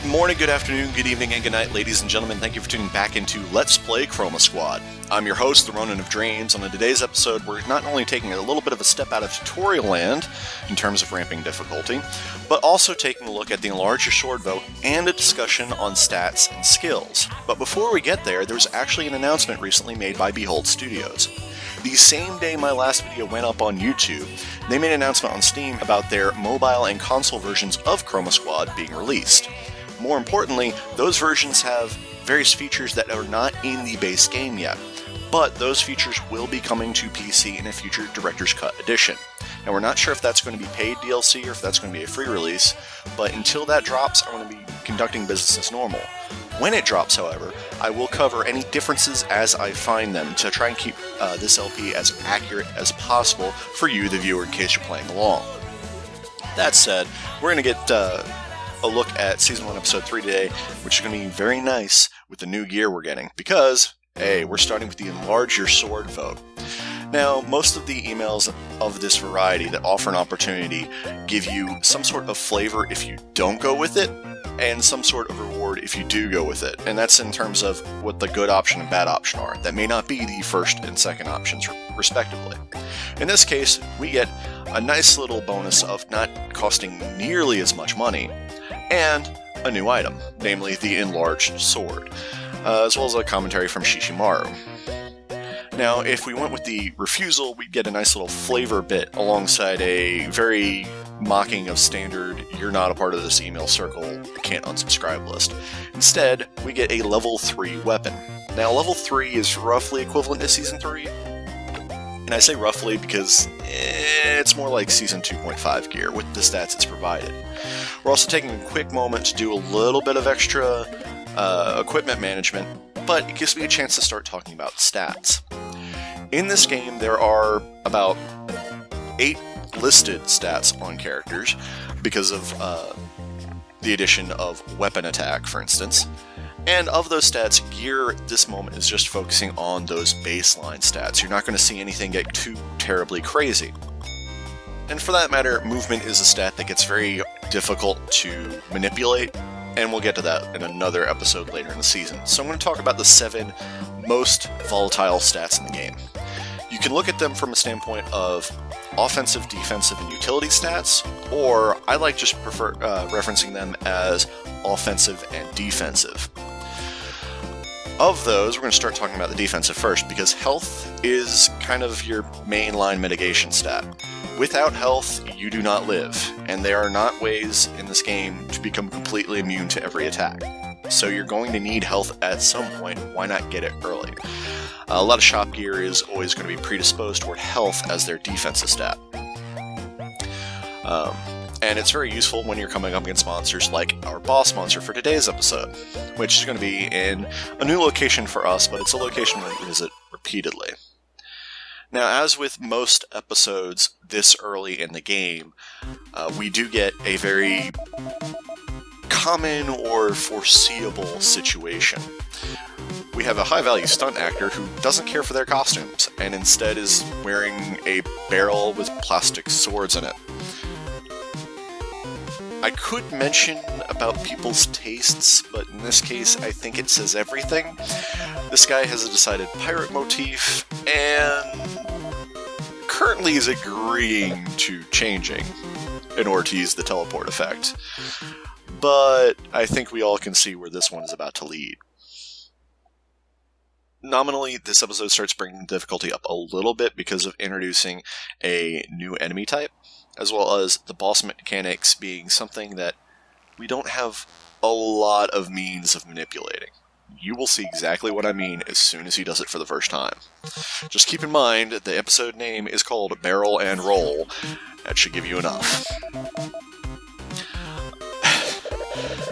Good morning, good afternoon, good evening, and good night, ladies and gentlemen. Thank you for tuning back into Let's Play Chroma Squad. I'm your host, the Ronin of Dreams. On today's episode, we're not only taking a little bit of a step out of tutorial land in terms of ramping difficulty, but also taking a look at the Enlarge Your Sword vote and a discussion on stats and skills. But before we get there, there's actually an announcement recently made by Behold Studios. The same day my last video went up on YouTube, they made an announcement on Steam about their mobile and console versions of Chroma Squad being released. More importantly, those versions have various features that are not in the base game yet, but those features will be coming to PC in a future Director's Cut edition. Now, we're not sure if that's going to be paid DLC or if that's going to be a free release, but until that drops, I'm going to be conducting business as normal. When it drops, however, I will cover any differences as I find them to try and keep this LP as accurate as possible for you, the viewer, in case you're playing along. That said, we're going to get a look at Season 1, Episode 3 today, which is going to be very nice with the new gear we're getting, because, hey, we're starting with the Enlarge Your Sword vote. Now, most of the emails of this variety that offer an opportunity give you some sort of flavor if you don't go with it, and some sort of reward if you do go with it, and that's in terms of what the good option and bad option are. That may not be the first and second options, respectively. In this case, we get a nice little bonus of not costing nearly as much money, and a new item, namely the Enlarged Sword, as well as a commentary from Shishimaru. Now, if we went with the refusal, we'd get a nice little flavor bit alongside a very mocking of standard, you're not a part of this email circle, can't unsubscribe list. Instead, we get a level 3 weapon. Now, level 3 is roughly equivalent to Season 3, and I say roughly because it's more like Season 2.5 gear with the stats it's provided. We're also taking a quick moment to do a little bit of extra equipment management, but it gives me a chance to start talking about stats. In this game, there are about 8 listed stats on characters because of the addition of weapon attack, for instance. And of those stats, gear at this moment is just focusing on those baseline stats. You're not going to see anything get too terribly crazy. And for that matter, movement is a stat that gets very difficult to manipulate, and we'll get to that in another episode later in the season. So I'm going to talk about the 7 most volatile stats in the game. You can look at them from a standpoint of offensive, defensive, and utility stats, or I like just prefer referencing them as offensive and defensive. Of those, we're going to start talking about the defensive first, because health is kind of your mainline mitigation stat. Without health, you do not live, and there are not ways in this game to become completely immune to every attack. So you're going to need health at some point, why not get it early? A lot of shop gear is always going to be predisposed toward health as their defensive stat. And it's very useful when you're coming up against monsters like our boss monster for today's episode, which is going to be in a new location for us, but it's a location we visit repeatedly. Now, as with most episodes this early in the game, we do get a very common or foreseeable situation. We have a high-value stunt actor who doesn't care for their costumes, and instead is wearing a barrel with plastic swords in it. I could mention about people's tastes, but in this case, I think it says everything. This guy has a decided pirate motif, and currently is agreeing to changing in order to use the teleport effect. But I think we all can see where this one is about to lead. Nominally, this episode starts bringing difficulty up a little bit because of introducing a new enemy type, as well as the boss mechanics being something that we don't have a lot of means of manipulating. You will see exactly what I mean as soon as he does it for the first time. Just keep in mind that the episode name is called Barrel and Roll. That should give you enough.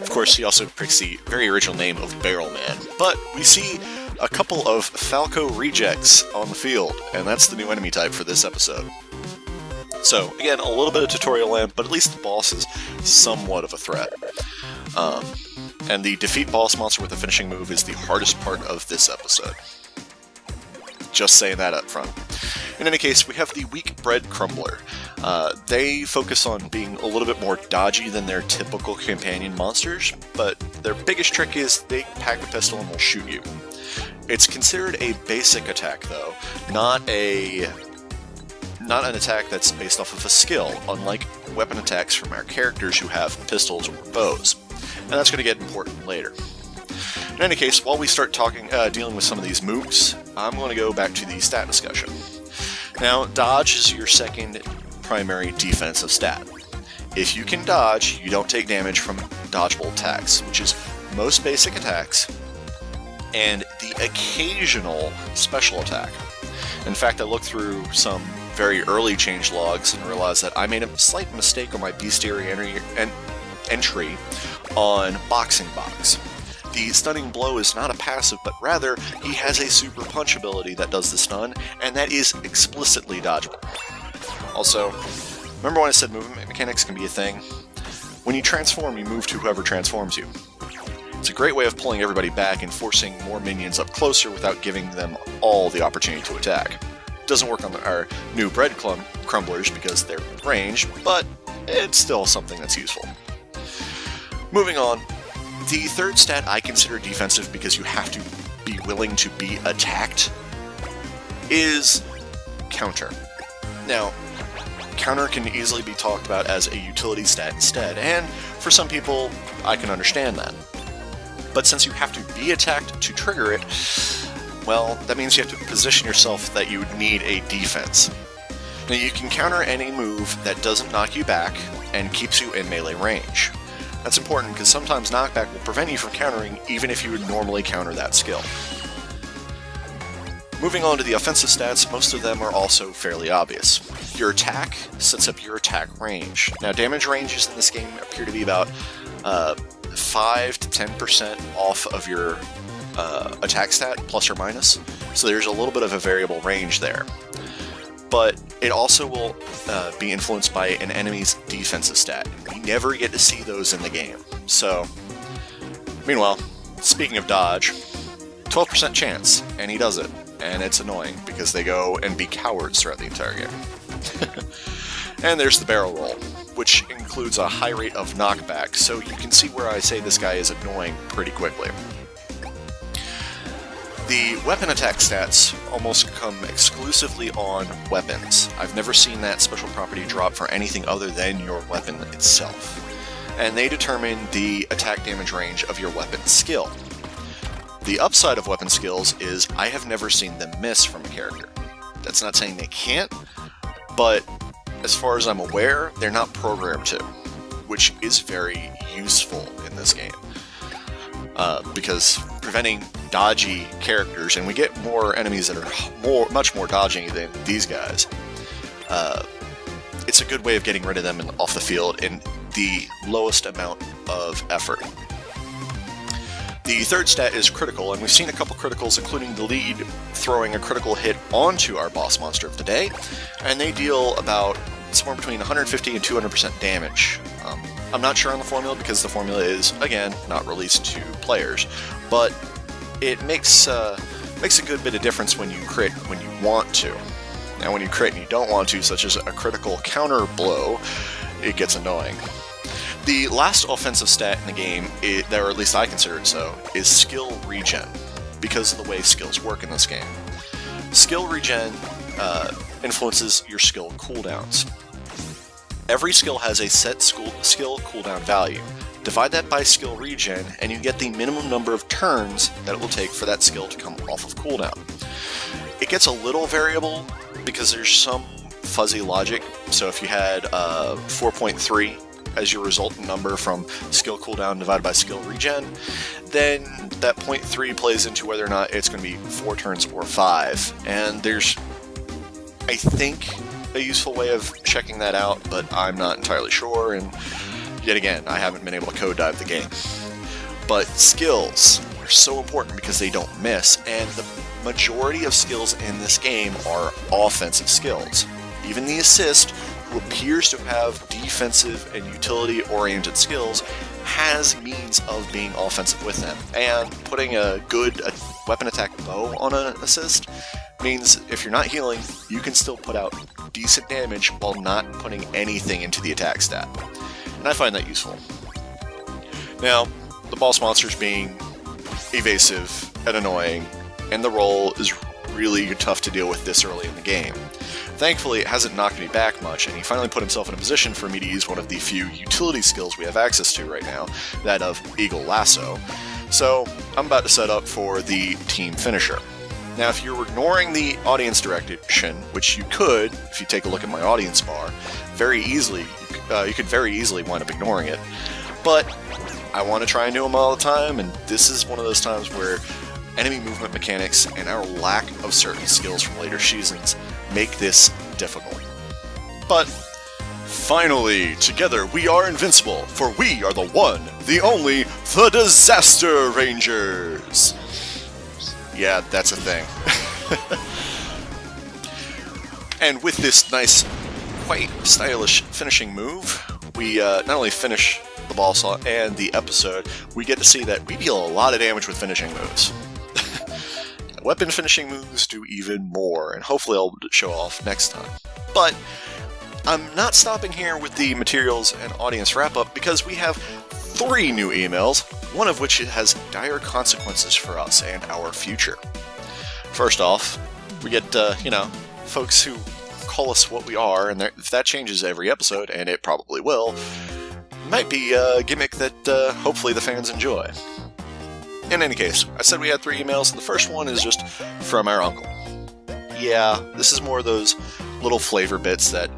Of course, he also picks the very original name of Barrel Man, but we see a couple of Falco rejects on the field, and that's the new enemy type for this episode. So, again, a little bit of tutorial land, but at least the boss is somewhat of a threat. And the defeat boss monster with the finishing move is the hardest part of this episode. Just saying that up front. In any case, we have the Weak Bread Crumbler. They focus on being a little bit more dodgy than their typical companion monsters, but their biggest trick is they pack a pistol and will shoot you. It's considered a basic attack, though, not an attack that's based off of a skill, unlike weapon attacks from our characters who have pistols or bows. And that's going to get important later. In any case, while we start dealing with some of these mooks, I'm going to go back to the stat discussion. Now, dodge is your second primary defensive stat. If you can dodge, you don't take damage from dodgeable attacks, which is most basic attacks, and the occasional special attack. In fact, I looked through some very early change logs and realized that I made a slight mistake on my bestiary entry on Boxing Box. The stunning blow is not a passive, but rather he has a super punch ability that does the stun, and that is explicitly dodgeable. Also, remember when I said movement mechanics can be a thing? When you transform, you move to whoever transforms you. It's a great way of pulling everybody back and forcing more minions up closer without giving them all the opportunity to attack. It doesn't work on our new bread crumblers because they're ranged, but it's still something that's useful. Moving on, the third stat I consider defensive because you have to be willing to be attacked is counter. Now, counter can easily be talked about as a utility stat instead, and for some people, I can understand that. But since you have to be attacked to trigger it, well, that means you have to position yourself that you would need a defense. Now, you can counter any move that doesn't knock you back and keeps you in melee range. That's important because sometimes knockback will prevent you from countering even if you would normally counter that skill. Moving on to the offensive stats, most of them are also fairly obvious. Your attack sets up your attack range. Now, damage ranges in this game appear to be about 5 to 10% off of your attack stat, plus or minus, so there's a little bit of a variable range there. But it also will be influenced by an enemy's defensive stat. You never get to see those in the game. So, meanwhile, speaking of dodge, 12% chance, and he does it. And it's annoying, because they go and be cowards throughout the entire game. And there's the barrel roll, which includes a high rate of knockback, so you can see where I say this guy is annoying pretty quickly. The weapon attack stats almost come exclusively on weapons. I've never seen that special property drop for anything other than your weapon itself. And they determine the attack damage range of your weapon skill. The upside of weapon skills is I have never seen them miss from a character. That's not saying they can't, but as far as I'm aware, they're not programmed to, which is very useful in this game. Because preventing dodgy characters, and we get more enemies that are much more dodgy than these guys, it's a good way of getting rid of them off the field in the lowest amount of effort. The third stat is critical, and we've seen a couple criticals, including the lead throwing a critical hit onto our boss monster of the day, and they deal about somewhere between 150 and 200% damage. I'm not sure on the formula because the formula is, again, not released to players, but it makes a good bit of difference when you crit when you want to. Now, when you crit and you don't want to, such as a critical counter blow, it gets annoying. The last offensive stat in the game, or at least I consider it so, is skill regen, because of the way skills work in this game. Skill regen influences your skill cooldowns. Every skill has a set skill cooldown value. Divide that by skill regen, and you get the minimum number of turns that it will take for that skill to come off of cooldown. It gets a little variable because there's some fuzzy logic. So if you had 4.3 as your resultant number from skill cooldown divided by skill regen, then that 0.3 plays into whether or not it's going to be 4 turns or 5. And there's, I think, a useful way of checking that out, but I'm not entirely sure, and yet again, I haven't been able to code dive the game. But skills are so important because they don't miss, and the majority of skills in this game are offensive skills. Even the assist, who appears to have defensive and utility-oriented skills, has means of being offensive with them. And putting a good weapon attack bow on an assist means if you're not healing, you can still put out decent damage while not putting anything into the attack stat. And I find that useful. Now, the boss monsters being evasive and annoying, and the roll is really tough to deal with this early in the game. Thankfully, it hasn't knocked me back much, and he finally put himself in a position for me to use one of the few utility skills we have access to right now, that of Eagle Lasso. So, I'm about to set up for the team finisher. Now, if you're ignoring the audience direction, which you could, if you take a look at my audience bar, very easily, you could very easily wind up ignoring it. But I want to try and do them all the time, and this is one of those times where enemy movement mechanics and our lack of certain skills from later seasons make this difficult. But finally, together we are invincible, for we are the one, the only, the Disaster Rangers! Yeah, that's a thing. And with this nice, quite stylish finishing move, we not only finish the boss and the episode, we get to see that we deal a lot of damage with finishing moves. Weapon finishing moves do even more, and hopefully I'll show off next time. But I'm not stopping here with the materials and audience wrap-up, because we have 3 new emails, one of which has dire consequences for us and our future. First off, we get, folks who call us what we are, and if that changes every episode, and it probably will, it might be a gimmick that hopefully the fans enjoy. In any case, I said we had 3 emails, and the first one is just from our uncle. Yeah, this is more of those little flavor bits that,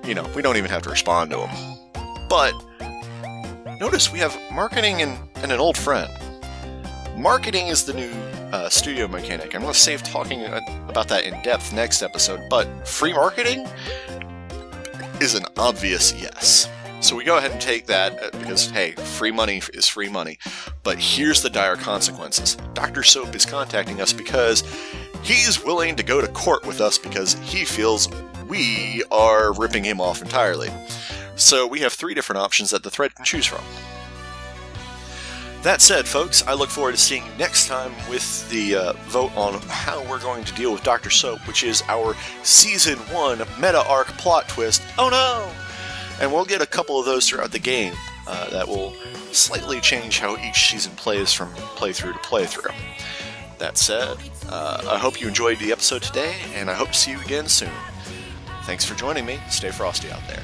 we don't even have to respond to them. But notice we have marketing and an old friend. Marketing is the new studio mechanic. I'm going to save talking about that in depth next episode, but free marketing is an obvious yes. So we go ahead and take that because, hey, free money is free money. But here's the dire consequences. Dr. Soap is contacting us because he's willing to go to court with us because he feels we are ripping him off entirely. So we have 3 different options that the thread can choose from. That said, folks, I look forward to seeing you next time with the vote on how we're going to deal with Dr. Soap, which is our Season 1 meta-arc plot twist. Oh no! And we'll get a couple of those throughout the game that will slightly change how each season plays from playthrough to playthrough. That said, I hope you enjoyed the episode today, and I hope to see you again soon. Thanks for joining me. Stay frosty out there.